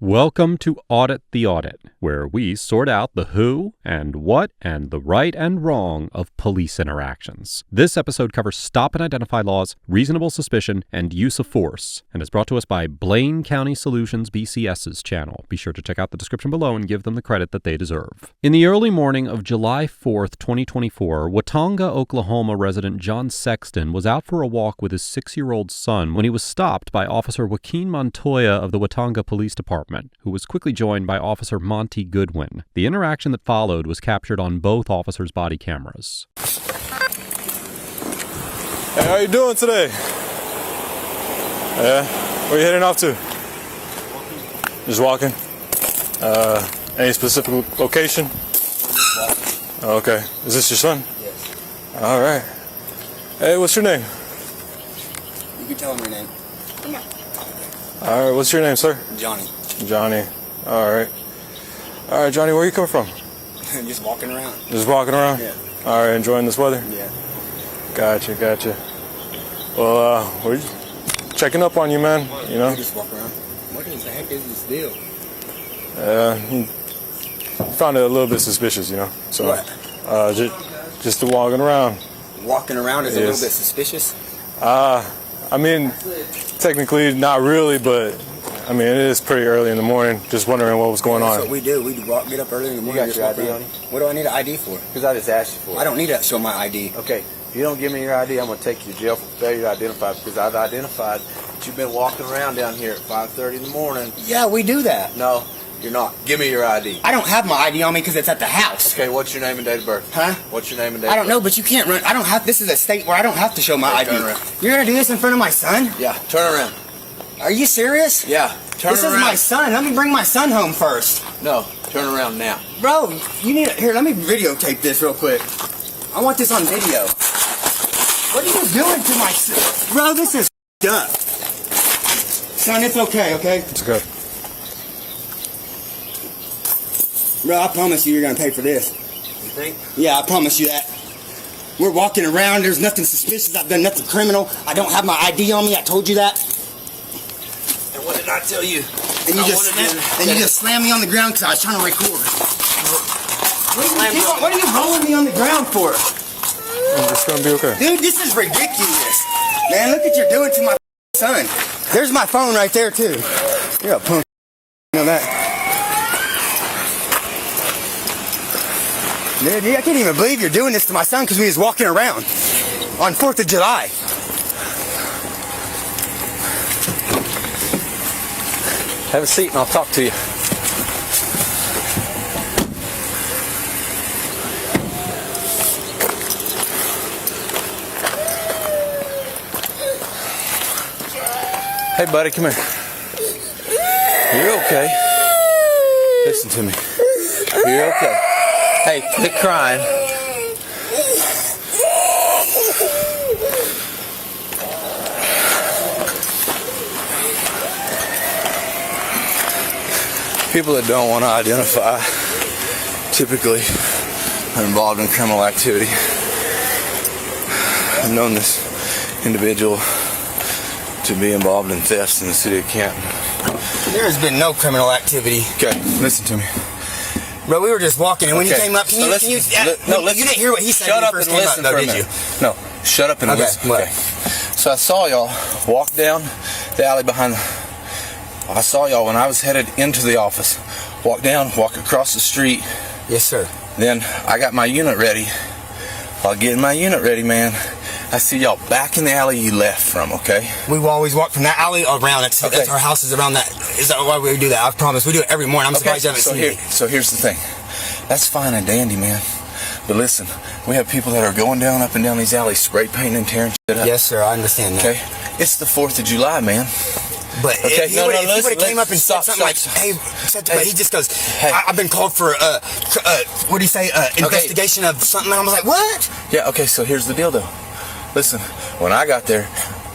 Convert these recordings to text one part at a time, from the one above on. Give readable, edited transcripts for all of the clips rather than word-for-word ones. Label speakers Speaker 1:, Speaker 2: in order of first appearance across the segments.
Speaker 1: Welcome to Audit the Audit, where we sort out the who and what and the right and wrong of police interactions. This episode covers stop and identify laws, reasonable suspicion, and use of force, and is brought to us by Blaine County Solutions BCS's channel. Be sure to check out the description below and give them the credit that they deserve. In the early morning of July 4th, 2024, Watonga, Oklahoma resident John Sexton was out for a walk with his 6-year-old son when he was stopped by Officer Joaquin Montoya of the Watonga Police Department, who was quickly joined by Officer Monty Goodwin. The interaction that followed was captured on both officers' body cameras.
Speaker 2: Hey, how you doing today? Yeah, where you heading off to? Just walking. Any specific location? Okay. Is this your son?
Speaker 3: Yes.
Speaker 2: All right. Hey, what's your name?
Speaker 3: You can tell him your name.
Speaker 2: All right, what's your name, sir?
Speaker 3: Johnny.
Speaker 2: Johnny. All right. All right, Johnny, where you coming from?
Speaker 3: Just walking around.
Speaker 2: Just walking around?
Speaker 3: Yeah.
Speaker 2: All right, enjoying this weather?
Speaker 3: Yeah.
Speaker 2: Gotcha. Well, we're checking up on you, man. You know?
Speaker 3: Just walk around. What the heck is this deal?
Speaker 2: Found it a little bit suspicious, you know? So,
Speaker 3: What?
Speaker 2: just walking around.
Speaker 3: Walking around is a little bit suspicious?
Speaker 2: I mean, technically not really, but I mean, it is pretty early in the morning. Just wondering what was going on.
Speaker 3: That's what we do. We get up early in the morning.
Speaker 4: You got your ID on you?
Speaker 3: What do I need an ID for?
Speaker 4: Because I just asked you for it.
Speaker 3: I don't need to show my ID.
Speaker 4: Okay, if you don't give me your ID, I'm going to take you to jail for failure to identify, because I've identified that you've been walking around down here at 5:30 in the morning.
Speaker 3: Yeah, we do that.
Speaker 4: No, you're not. Give me your ID.
Speaker 3: I don't have my ID on me because it's at the house.
Speaker 4: Okay, what's your name and date of birth?
Speaker 3: Huh?
Speaker 4: What's your name and date
Speaker 3: I
Speaker 4: of
Speaker 3: don't
Speaker 4: birth?
Speaker 3: know, but you can't run. I don't have. This is a state where I don't have to show my ID.
Speaker 4: Turn around.
Speaker 3: You're gonna do this in front of my son?
Speaker 4: Yeah, turn around.
Speaker 3: Are you serious?
Speaker 4: Yeah, turn
Speaker 3: This
Speaker 4: around.
Speaker 3: is my son. Let me bring my son home first.
Speaker 4: No, turn around now.
Speaker 3: Bro, you need to, here, let me videotape this real quick. I want this on video. What are you doing to my son? Bro, this is up. Son, it's okay, okay?
Speaker 2: It's good.
Speaker 3: Bro, I promise you you're gonna pay for this.
Speaker 4: You think?
Speaker 3: Yeah, I promise you that. We're walking around, there's nothing suspicious, I've done nothing criminal. I don't have my ID on me, I told you that.
Speaker 4: And what did I tell you?
Speaker 3: And you just slammed me on the ground because I was trying to record. What are you rolling me on the ground for?
Speaker 2: It's gonna be okay.
Speaker 3: Dude, this is ridiculous. Man, look what you're doing to my son. There's my phone right there, too. You're a punk. You know that? Dude, I can't even believe you're doing this to my son because we was walking around on 4th of July.
Speaker 4: Have a seat and I'll talk to you. Hey, buddy, come here. You're okay. Listen to me. You're okay. Hey, quit crying. People that don't want to identify typically are involved in criminal activity. I've known this individual to be involved in thefts in the city of Canton.
Speaker 3: There has been no criminal activity.
Speaker 4: Okay, listen to me.
Speaker 3: Bro, we were just walking, and when you
Speaker 4: Okay,
Speaker 3: came up,
Speaker 4: so listen.
Speaker 3: you didn't hear what he said
Speaker 4: Shut
Speaker 3: when he
Speaker 4: up
Speaker 3: first
Speaker 4: and
Speaker 3: came up,
Speaker 4: listen
Speaker 3: though,
Speaker 4: for a
Speaker 3: did you?
Speaker 4: minute. No, shut up and
Speaker 3: Okay,
Speaker 4: listen.
Speaker 3: what?
Speaker 4: Okay. So I saw y'all walk down the alley behind I saw y'all when I was headed into the office. Walk across the street.
Speaker 3: Yes, sir.
Speaker 4: Then I got my unit ready. While getting my unit ready, man, I see y'all back in the alley you left from, okay?
Speaker 3: We will always walk from that alley around. That's our house is around that. Is that why we do that? I promise. We do it every morning. I'm surprised you haven't seen me.
Speaker 4: So here's the thing. That's fine and dandy, man. But listen, we have people that are going up and down these alleys, spray painting and tearing shit up.
Speaker 3: Yes, sir. I understand that.
Speaker 4: Okay? It's the 4th of July, man.
Speaker 3: But
Speaker 4: okay,
Speaker 3: if he would have came up and said something like,
Speaker 4: hey,
Speaker 3: but he just goes, I've been called for, what do you say, investigation of something. And I was like, what?
Speaker 4: Yeah, okay, so here's the deal, though. Listen, when I got there,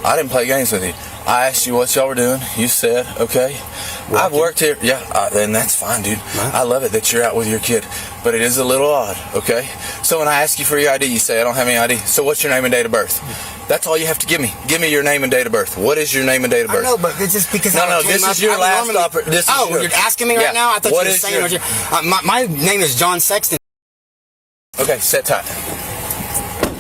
Speaker 4: I didn't play games with you. I asked you what y'all were doing. You said, okay.
Speaker 3: Walking.
Speaker 4: I've worked here. Yeah, and that's fine, dude. I love it that you're out with your kid. But it is a little odd, okay? So when I ask you for your ID, you say, I don't have any ID. So what's your name and date of birth? That's all you have to give me. Give me your name and date of birth. What is your name and date of birth?
Speaker 3: I know, but it's just because
Speaker 4: this is your last stop.
Speaker 3: You're asking me right now? I thought you were saying my name is John Sexton.
Speaker 4: Okay, sit tight.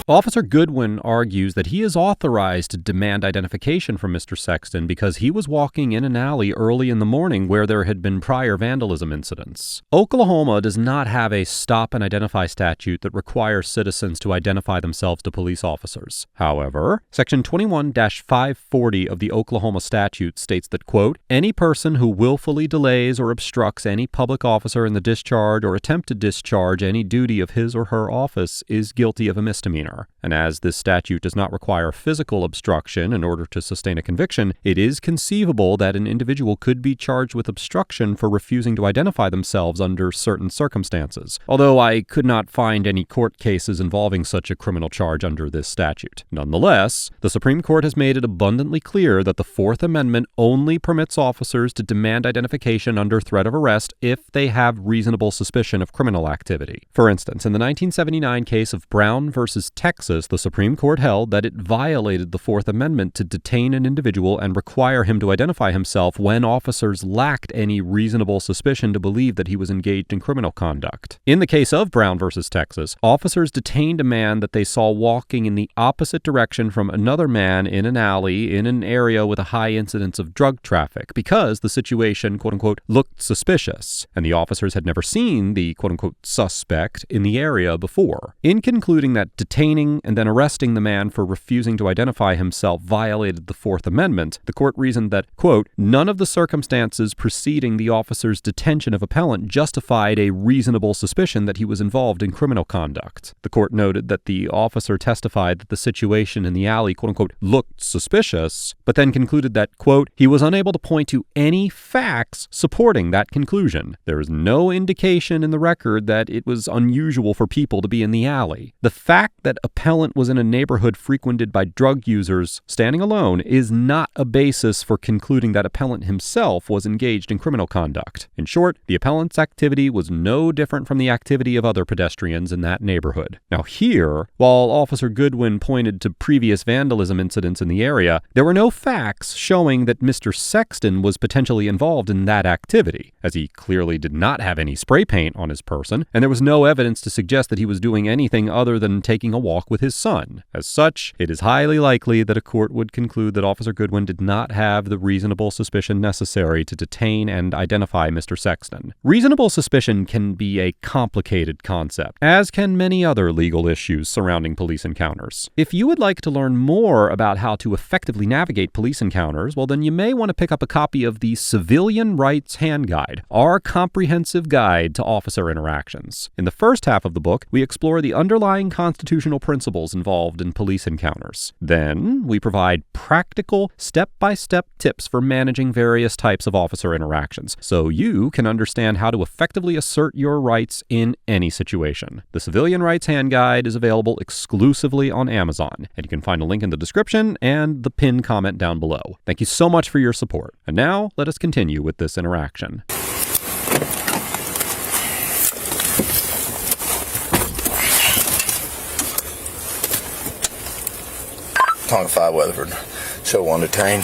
Speaker 1: Officer Goodwin argues that he is authorized to demand identification from Mr. Sexton because he was walking in an alley early in the morning where there had been prior vandalism incidents. Oklahoma does not have a stop and identify statute that requires citizens to identify themselves to police officers. However, Section 21-540 of the Oklahoma statute states that, quote, any person who willfully delays or obstructs any public officer in the discharge or attempt to discharge any duty of his or her office is guilty of a misdemeanor. And as this statute does not require physical obstruction in order to sustain a conviction, it is conceivable that an individual could be charged with obstruction for refusing to identify themselves under certain circumstances, although I could not find any court cases involving such a criminal charge under this statute. Nonetheless, the Supreme Court has made it abundantly clear that the Fourth Amendment only permits officers to demand identification under threat of arrest if they have reasonable suspicion of criminal activity. For instance, in the 1979 case of Brown versus Texas, the Supreme Court held that it violated the Fourth Amendment to detain an individual and require him to identify himself when officers lacked any reasonable suspicion to believe that he was engaged in criminal conduct. In the case of Brown versus Texas, officers detained a man that they saw walking in the opposite direction from another man in an alley in an area with a high incidence of drug traffic because the situation, quote-unquote, looked suspicious, and the officers had never seen the, quote-unquote, suspect in the area before. In concluding that detaining and then arresting the man for refusing to identify himself violated the Fourth Amendment, the court reasoned that, quote, none of the circumstances preceding the officer's detention of appellant justified a reasonable suspicion that he was involved in criminal conduct. The court noted that the officer testified that the situation in the alley, quote-unquote, looked suspicious, but then concluded that, quote, he was unable to point to any facts supporting that conclusion. There is no indication in the record that it was unusual for people to be in the alley. The fact that appellant was in a neighborhood frequented by drug users standing alone is not a basis for concluding that appellant himself was engaged in criminal conduct. In short, the appellant's activity was no different from the activity of other pedestrians in that neighborhood. Now here, while Officer Goodwin pointed to previous vandalism incidents in the area, there were no facts showing that Mr. Sexton was potentially involved in that activity, as he clearly did not have any spray paint on his person, and there was no evidence to suggest that he was doing anything other than taking a walk with his son. As such, it is highly likely that a court would conclude that Officer Goodwin did not have the reasonable suspicion necessary to detain and identify Mr. Sexton. Reasonable suspicion can be a complicated concept, as can many other legal issues surrounding police encounters. If you would like to learn more about how to effectively navigate police encounters, well then you may want to pick up a copy of the Civilian Rights Hand Guide, our comprehensive guide to officer interactions. In the first half of the book, we explore the underlying constitutional principles involved in police encounters. Then, we provide practical, step-by-step tips for managing various types of officer interactions, so you can understand how to effectively assert your rights in any situation. The Civilian Rights Hand Guide is available exclusively on Amazon, and you can find a link in the description and the pinned comment down below. Thank you so much for your support. And now, let us continue with this interaction.
Speaker 4: Tonga 5 Weatherford. Show 1 detained.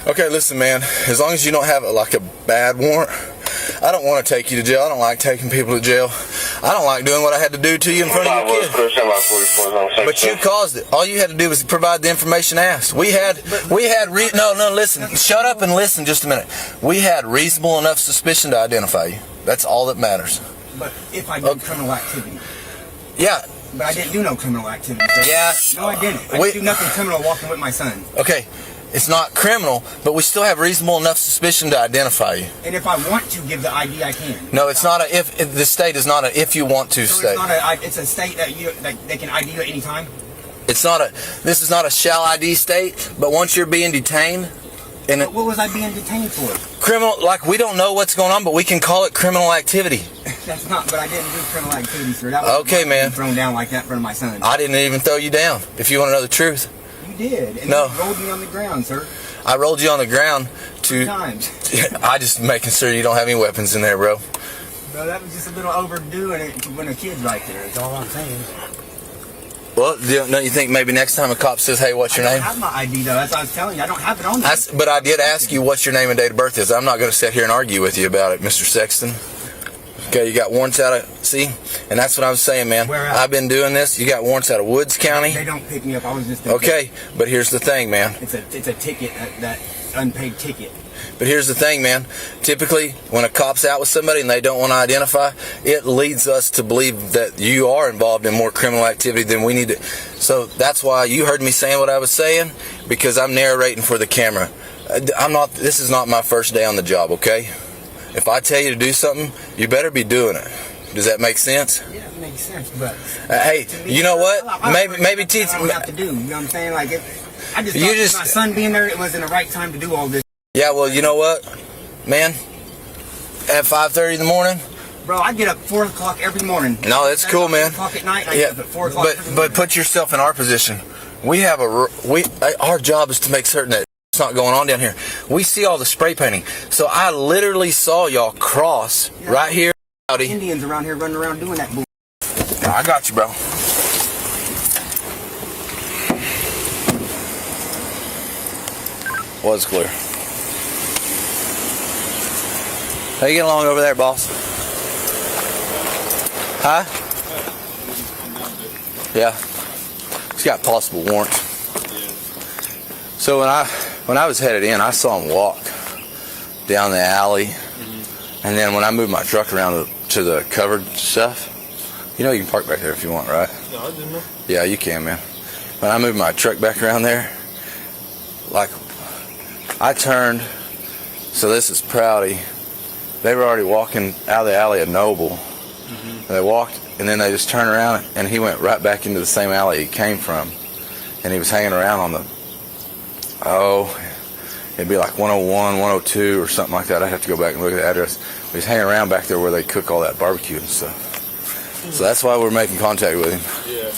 Speaker 4: Okay, listen, man. As long as you don't have like a bad warrant, I don't want to take you to jail. I don't like taking people to jail. I don't like doing what I had to do to you in front of your kids. But you caused it. All you had to do was provide the information asked. Listen. Shut up and listen just a minute. We had reasonable enough suspicion to identify you. That's all that matters.
Speaker 3: But if I did criminal activity.
Speaker 4: Yeah.
Speaker 3: But I didn't do no criminal activity. So
Speaker 4: yeah.
Speaker 3: No, I didn't. I didn't do nothing criminal walking with my son.
Speaker 4: Okay. It's not criminal, but we still have reasonable enough suspicion to identify you.
Speaker 3: And if I want to give the ID, I can.
Speaker 4: No, it's not a if. The state is not a if you want to
Speaker 3: so
Speaker 4: state.
Speaker 3: It's a state that they can ID you at any time.
Speaker 4: It's not a. This is not a shall ID state. But once you're being detained,
Speaker 3: what was I being detained for?
Speaker 4: Criminal. Like we don't know what's going on, but we can call it criminal activity.
Speaker 3: That's not. But I didn't do criminal activity, sir. That was
Speaker 4: okay, man.
Speaker 3: Thrown down like that in front of my son.
Speaker 4: I didn't even throw you down. If you want to know the truth.
Speaker 3: You did. And
Speaker 4: no.
Speaker 3: You rolled me on the ground, sir.
Speaker 4: I rolled you on the ground to.
Speaker 3: 3 times.
Speaker 4: I just making sure you don't have any weapons in there, bro.
Speaker 3: Bro, that was just a little overdoing it when a kid's right there. That's all I'm saying.
Speaker 4: Well, don't you think maybe next time a cop says, hey, what's your name?
Speaker 3: I don't have my ID, though. That's what I was telling you. I don't have it on me.
Speaker 4: But I did ask you what your name and date of birth is. I'm not going to sit here and argue with you about it, Mr. Sexton. Okay, you got warrants out of, see? And that's what I was saying, man.
Speaker 3: Where at?
Speaker 4: I've been doing this. You got warrants out of Woods County.
Speaker 3: They don't pick me up. I was just...
Speaker 4: Okay, but here's the thing, man.
Speaker 3: It's a ticket, that unpaid ticket.
Speaker 4: But here's the thing, man. Typically, when a cop's out with somebody and they don't want to identify, it leads us to believe that you are involved in more criminal activity than we need to. So that's why you heard me saying what I was saying, because I'm narrating for the camera. This is not my first day on the job, okay? If I tell you to do something, you better be doing it. Does that make sense?
Speaker 3: Yeah, it makes sense, but...
Speaker 4: hey, you know what? Maybe teach...
Speaker 3: I don't have to do, you know what I'm saying? Like, I just thought my son being there, it wasn't the right time to do all this.
Speaker 4: Yeah, well, you know what, man? At 5:30 in the morning?
Speaker 3: Bro, I get up 4 o'clock every morning.
Speaker 4: No, that's cool, man.
Speaker 3: 4 o'clock at night, I get up at 4 o'clock every morning.
Speaker 4: But put yourself in our position. We have our job is to make certain that it's not going on down here. We see all the spray painting. So I literally saw y'all cross right here.
Speaker 3: Indians around here running around doing that bull.
Speaker 4: I got you, bro. Was clear. How you getting along over there, boss? Huh? Yeah. He's got possible warrants. So when I was headed in, I saw him walk down the alley, and then when I moved my truck around to the covered stuff, you know you can park back there if you want, right?
Speaker 2: No, I didn't know.
Speaker 4: Yeah, you can, man. When I moved my truck back around there, like I turned, so this is Prouty. They were already walking out of the alley at Noble. And they walked, and then they just turned around, and he went right back into the same alley he came from. And he was hanging around on the, it'd be like 101, 102 or something like that. I'd have to go back and look at the address. But he's hanging around back there where they cook all that barbecue and stuff. So that's why we're making contact with him.
Speaker 2: Yeah.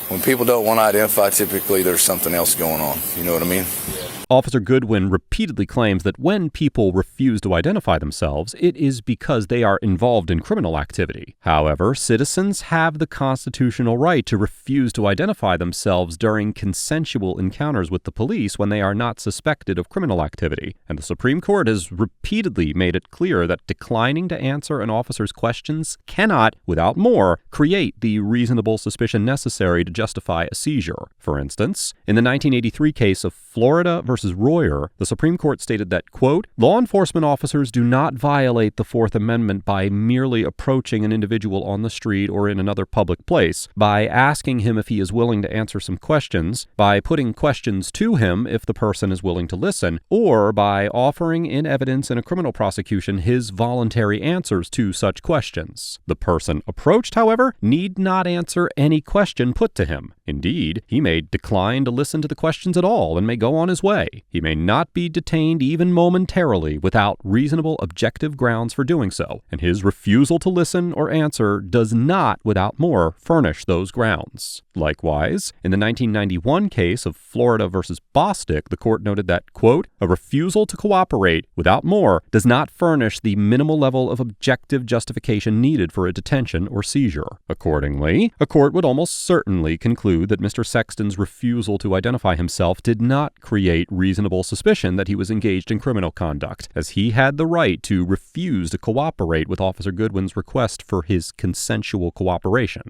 Speaker 4: When people don't want to identify, typically there's something else going on. You know what I mean?
Speaker 2: Yeah.
Speaker 1: Officer Goodwin repeatedly claims that when people refuse to identify themselves, it is because they are involved in criminal activity. However, citizens have the constitutional right to refuse to identify themselves during consensual encounters with the police when they are not suspected of criminal activity. And the Supreme Court has repeatedly made it clear that declining to answer an officer's questions cannot, without more, create the reasonable suspicion necessary to justify a seizure. For instance, in the 1983 case of Florida versus Royer, the Supreme Court stated that, quote, law enforcement officers do not violate the Fourth Amendment by merely approaching an individual on the street or in another public place, by asking him if he is willing to answer some questions, by putting questions to him if the person is willing to listen, or by offering in evidence in a criminal prosecution his voluntary answers to such questions. The person approached, however, need not answer any question put to him. Indeed, he may decline to listen to the questions at all and may go on his way. He may not be detained even momentarily without reasonable objective grounds for doing so, and his refusal to listen or answer does not, without more, furnish those grounds. Likewise, in the 1991 case of Florida versus Bostic, the court noted that, quote, a refusal to cooperate, without more, does not furnish the minimal level of objective justification needed for a detention or seizure. Accordingly, a court would almost certainly conclude that Mr. Sexton's refusal to identify himself did not create reasonable suspicion that he was engaged in criminal conduct, as he had the right to refuse to cooperate with Officer Goodwin's request for his consensual cooperation.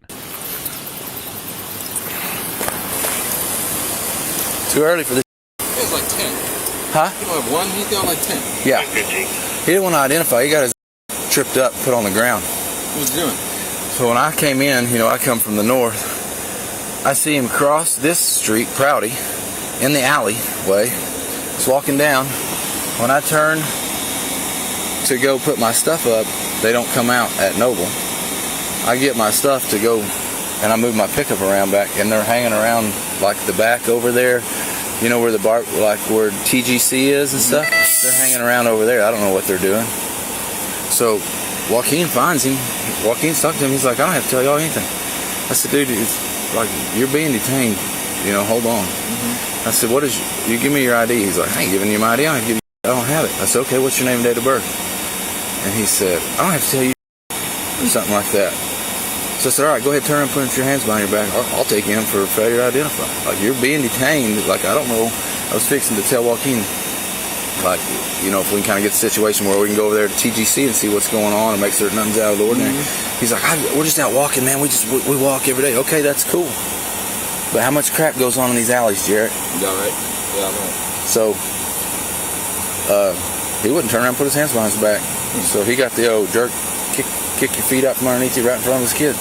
Speaker 4: Too early for this.
Speaker 2: He has like 10.
Speaker 4: Huh?
Speaker 2: You don't have one, he's got like 10.
Speaker 4: Yeah. He didn't want to identify. He got his tripped up, put on the ground.
Speaker 2: What was he doing?
Speaker 4: So when I came in, I come from the north. I see him cross this street, Prouty, in the alleyway. He's walking down. When I turn to go put my stuff up, they don't come out at Noble. I get my stuff to go, and I move my pickup around back, and they're hanging around like the back over there. You know where the bar, like where TGC is and stuff? They're hanging around over there. I don't know what they're doing. So Joaquin finds him. Joaquin's talking to him. He's like, I don't have to tell y'all anything. I said, dude, it's like, you're being detained. Hold on. I said, what is you give me your ID? He's like, I ain't giving you my ID. I don't have it. I said, okay, what's your name and date of birth? And he said, I don't have to tell you, something like that. So I said, all right, go ahead, turn and put your hands behind your back. I'll take you in for failure to identify. Like, you're being detained. Like, I don't know. I was fixing to tell Joaquin, like, you know, if we can kind of get the situation where we can go over there to TGC and see what's going on and make sure nothing's out of the ordinary. He's like, we're just out walking, man. We walk every day. Okay, that's cool. But how much crap goes on in these alleys, Jarrett?
Speaker 5: Yeah, right. Yeah, I know.
Speaker 4: So, he wouldn't turn around and put his hands behind his back. So he got the old jerk, kick your feet out from underneath you right in front of his kid.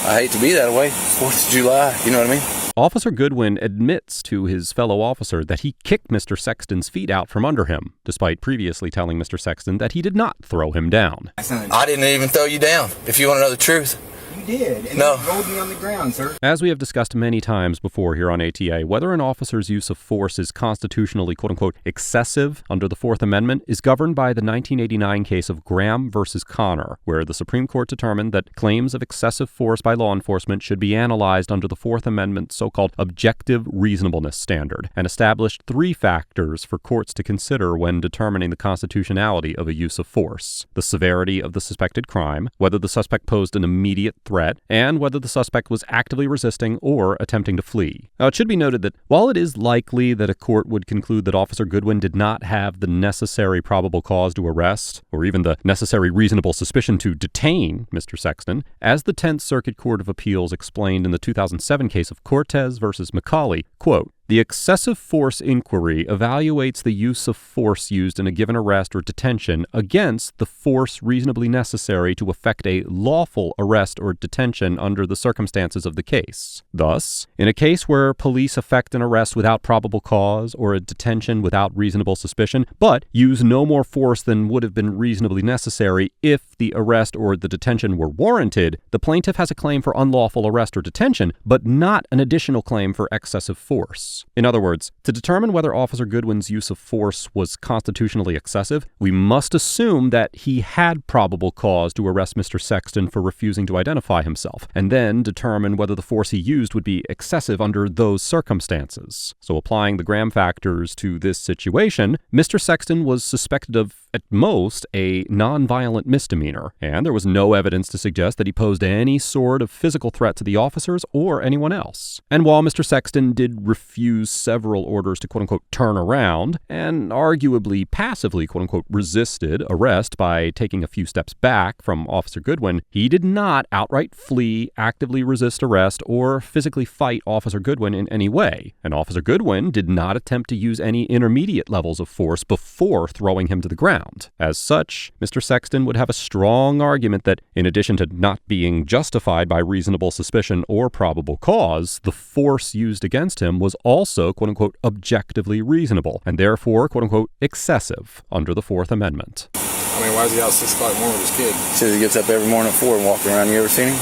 Speaker 4: I hate to be that way. 4th of July, you know what I mean?
Speaker 1: Officer Goodwin admits to his fellow officer that he kicked Mr. Sexton's feet out from under him, despite previously telling Mr. Sexton that he did not throw him down.
Speaker 4: I didn't even throw you down, if you want to know the truth.
Speaker 3: You did, and
Speaker 4: No.
Speaker 3: you rolled me on the ground, sir.
Speaker 1: As we have discussed many times before here on ATA, whether an officer's use of force is constitutionally quote-unquote excessive under the Fourth Amendment is governed by the 1989 case of Graham versus Connor, where the Supreme Court determined that claims of excessive force by law enforcement should be analyzed under the Fourth Amendment's so-called objective reasonableness standard, and established 3 factors for courts to consider when determining the constitutionality of a use of force: the severity of the suspected crime, whether the suspect posed an immediate threat, and whether the suspect was actively resisting or attempting to flee. Now, it should be noted that while it is likely that a court would conclude that Officer Goodwin did not have the necessary probable cause to arrest, or even the necessary reasonable suspicion to detain Mr. Sexton, as the 10th Circuit Court of Appeals explained in the 2007 case of Cortez versus McCauley, quote, "The excessive force inquiry evaluates the use of force used in a given arrest or detention against the force reasonably necessary to effect a lawful arrest or detention under the circumstances of the case. Thus, in a case where police effect an arrest without probable cause or a detention without reasonable suspicion, but use no more force than would have been reasonably necessary if the arrest or the detention were warranted, the plaintiff has a claim for unlawful arrest or detention, but not an additional claim for excessive force." In other words, to determine whether Officer Goodwin's use of force was constitutionally excessive, we must assume that he had probable cause to arrest Mr. Sexton for refusing to identify himself, and then determine whether the force he used would be excessive under those circumstances. So applying the Graham factors to this situation, Mr. Sexton was suspected of, at most, a nonviolent misdemeanor, and there was no evidence to suggest that he posed any sort of physical threat to the officers or anyone else. And while Mr. Sexton did refuse several orders to quote-unquote turn around, and arguably passively quote-unquote resisted arrest by taking a few steps back from Officer Goodwin, he did not outright flee, actively resist arrest, or physically fight Officer Goodwin in any way. And Officer Goodwin did not attempt to use any intermediate levels of force before throwing him to the ground. As such, Mr. Sexton would have a strong argument that, in addition to not being justified by reasonable suspicion or probable cause, the force used against him was also, quote-unquote, objectively reasonable, and therefore, quote-unquote, excessive under the Fourth Amendment.
Speaker 5: I mean, why is he out 6 o'clock in the morning with his kid?
Speaker 4: Says he gets up every morning at 4 and walks around. You ever seen him?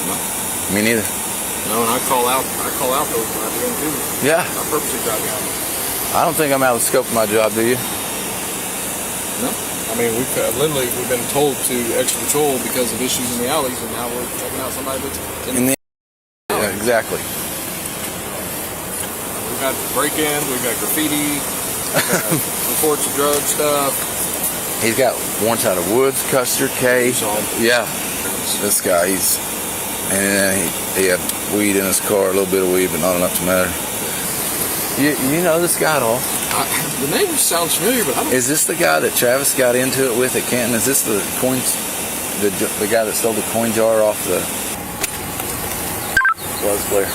Speaker 5: No.
Speaker 4: Me neither.
Speaker 5: No, and I call out those when I do them too.
Speaker 4: Yeah.
Speaker 5: I purposely drive behind them.
Speaker 4: I don't think I'm out of the scope of my job, do you?
Speaker 5: No. I mean, we've been told to extra patrol because of issues in the alleys, and now we're checking out somebody that's in the
Speaker 4: Yeah, exactly.
Speaker 5: We've got break-ins, we've got graffiti, reports of drug stuff.
Speaker 4: He's got warrants out of Woods, Custer, K. Yeah. This guy, he had weed in his car, a little bit of weed, but not enough to matter. You know this guy at all?
Speaker 5: The name sounds familiar, but I don't.
Speaker 4: Is this the guy that Travis got into it with at Canton? Is this the coins, the guy that stole the coin jar off the buzz player?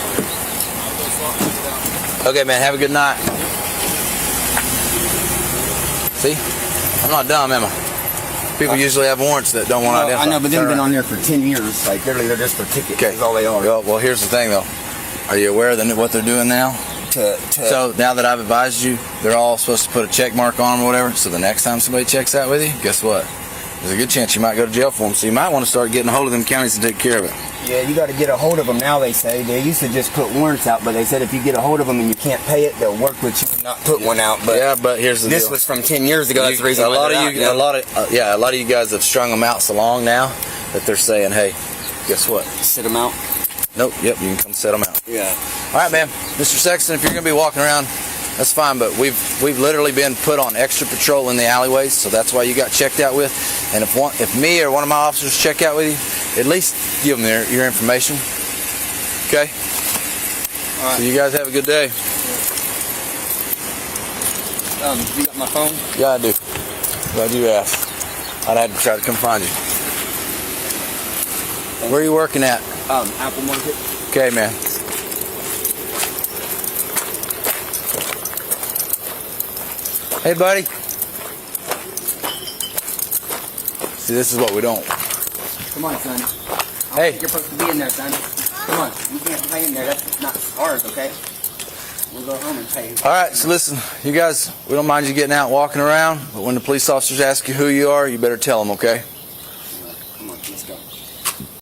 Speaker 4: Okay, man, have a good night. See? I'm not dumb, am I? People usually have warrants that don't want to identify.
Speaker 3: I know, but they've been on here for 10 years. Like, literally, they're just for tickets.
Speaker 4: Okay.
Speaker 3: That's all they are.
Speaker 4: Well, here's the thing, though. Are you aware of what they're doing now? So now that I've advised you, they're all supposed to put a check mark on them or whatever. So the next time somebody checks out with you, guess what? There's a good chance you might go to jail for them. So you might want to start getting a hold of them counties and take care of it.
Speaker 3: Yeah, you got to get a hold of them now, they say. They used to just put warrants out, but they said if you get a hold of them and you can't pay it, they'll work with you and not put one out. But
Speaker 4: yeah, but here's the deal.
Speaker 3: This was from 10 years ago. That's the reason
Speaker 4: a lot of you guys have strung them out so long now that they're saying, hey, guess what?
Speaker 3: Sit them out.
Speaker 4: Nope. Yep. You can come set them out.
Speaker 3: Yeah.
Speaker 4: All right, man. Mr. Sexton, if you're gonna be walking around, that's fine. But we've literally been put on extra patrol in the alleyways, so that's why you got checked out with. And if me or one of my officers check out with you, at least give them your information. Okay?
Speaker 3: All right.
Speaker 4: So you guys have a good day.
Speaker 3: You got my phone?
Speaker 4: Yeah, I do. Glad you asked. I'd have to try to come find you. Where are you working at?
Speaker 3: Apple Market.
Speaker 4: Okay, man. Hey, buddy. See, this is what we don't.
Speaker 3: Come on, son.
Speaker 4: Hey.
Speaker 3: You're supposed to be in there, son. Come on. You can't play in there. That's not ours, okay? We'll go home and pay.
Speaker 4: All right, so listen, you guys, we don't mind you getting out and walking around, but when the police officers ask you who you are, you better tell them, okay?
Speaker 3: Come on, let's go.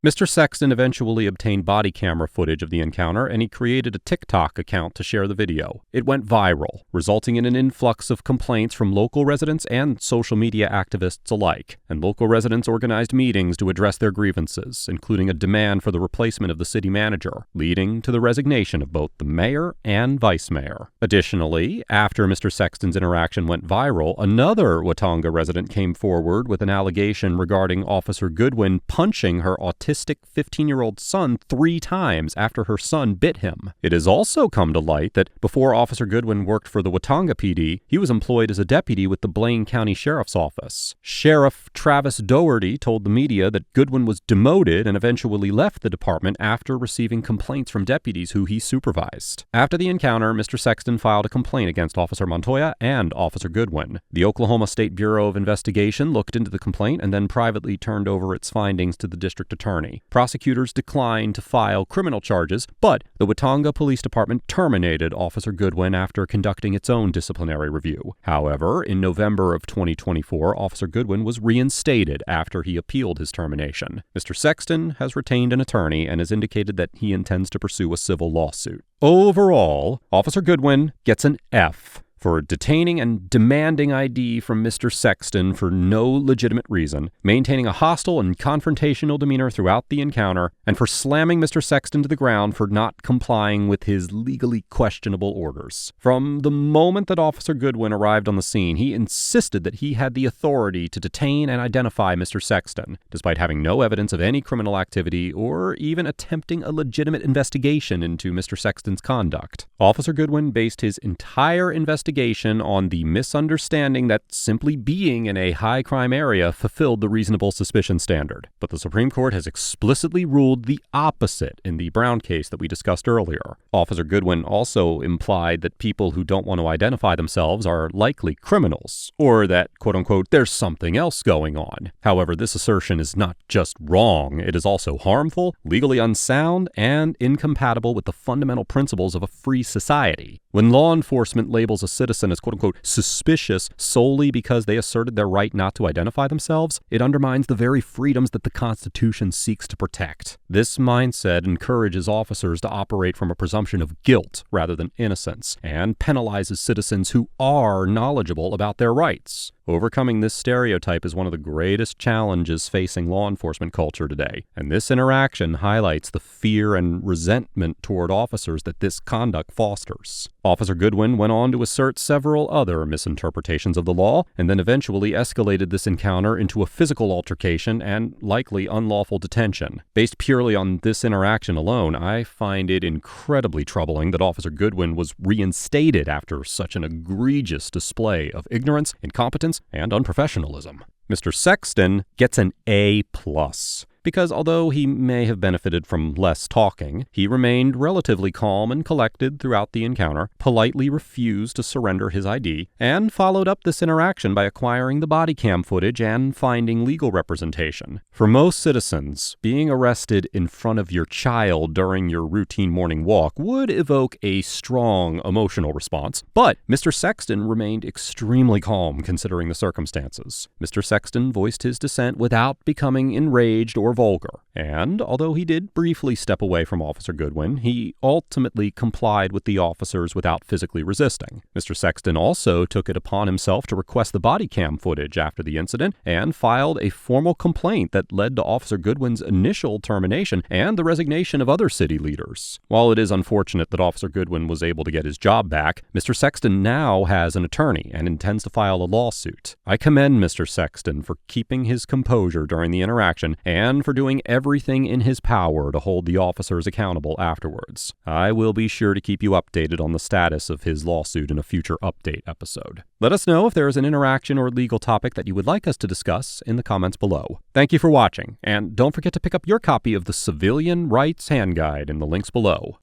Speaker 1: Mr. Sexton eventually obtained body camera footage of the encounter, and he created a TikTok account to share the video. It went viral, resulting in an influx of complaints from local residents and social media activists alike. And local residents organized meetings to address their grievances, including a demand for the replacement of the city manager, leading to the resignation of both the mayor and vice mayor. Additionally, after Mr. Sexton's interaction went viral, another Watonga resident came forward with an allegation regarding Officer Goodwin punching her autistic 15-year-old son 3 times after her son bit him. It has also come to light that before Officer Goodwin worked for the Watonga PD, he was employed as a deputy with the Blaine County Sheriff's Office. Sheriff Travis Doherty told the media that Goodwin was demoted and eventually left the department after receiving complaints from deputies who he supervised. After the encounter, Mr. Sexton filed a complaint against Officer Montoya and Officer Goodwin. The Oklahoma State Bureau of Investigation looked into the complaint and then privately turned over its findings to the district attorney. Prosecutors declined to file criminal charges, but the Watonga Police Department terminated Officer Goodwin after conducting its own disciplinary review. However, in November of 2024, Officer Goodwin was reinstated after he appealed his termination. Mr. Sexton has retained an attorney and has indicated that he intends to pursue a civil lawsuit. Overall, Officer Goodwin gets an F for detaining and demanding ID from Mr. Sexton for no legitimate reason, maintaining a hostile and confrontational demeanor throughout the encounter, and for slamming Mr. Sexton to the ground for not complying with his legally questionable orders. From the moment that Officer Goodwin arrived on the scene, he insisted that he had the authority to detain and identify Mr. Sexton, despite having no evidence of any criminal activity or even attempting a legitimate investigation into Mr. Sexton's conduct. Officer Goodwin based his entire investigation on the misunderstanding that simply being in a high-crime area fulfilled the reasonable suspicion standard. But the Supreme Court has explicitly ruled the opposite in the Brown case that we discussed earlier. Officer Goodwin also implied that people who don't want to identify themselves are likely criminals, or that, quote-unquote, there's something else going on. However, this assertion is not just wrong, it is also harmful, legally unsound, and incompatible with the fundamental principles of a free society. When law enforcement labels a citizen as quote-unquote suspicious solely because they asserted their right not to identify themselves, it undermines the very freedoms that the Constitution seeks to protect. This mindset encourages officers to operate from a presumption of guilt rather than innocence, and penalizes citizens who are knowledgeable about their rights. Overcoming this stereotype is one of the greatest challenges facing law enforcement culture today, and this interaction highlights the fear and resentment toward officers that this conduct fosters. Officer Goodwin went on to assert several other misinterpretations of the law, and then eventually escalated this encounter into a physical altercation and likely unlawful detention. Based purely on this interaction alone, I find it incredibly troubling that Officer Goodwin was reinstated after such an egregious display of ignorance, incompetence, and unprofessionalism. Mr. Sexton gets an A+. Because although he may have benefited from less talking, he remained relatively calm and collected throughout the encounter, politely refused to surrender his ID, and followed up this interaction by acquiring the body cam footage and finding legal representation. For most citizens, being arrested in front of your child during your routine morning walk would evoke a strong emotional response, but Mr. Sexton remained extremely calm considering the circumstances. Mr. Sexton voiced his dissent without becoming enraged or vulgar, and although he did briefly step away from Officer Goodwin, he ultimately complied with the officers without physically resisting. Mr. Sexton also took it upon himself to request the body cam footage after the incident and filed a formal complaint that led to Officer Goodwin's initial termination and the resignation of other city leaders. While it is unfortunate that Officer Goodwin was able to get his job back, Mr. Sexton now has an attorney and intends to file a lawsuit. I commend Mr. Sexton for keeping his composure during the interaction and and for doing everything in his power to hold the officers accountable afterwards. I will be sure to keep you updated on the status of his lawsuit in a future update episode. Let us know if there is an interaction or legal topic that you would like us to discuss in the comments below. Thank you for watching, and don't forget to pick up your copy of the Civilian Rights Hand Guide in the links below.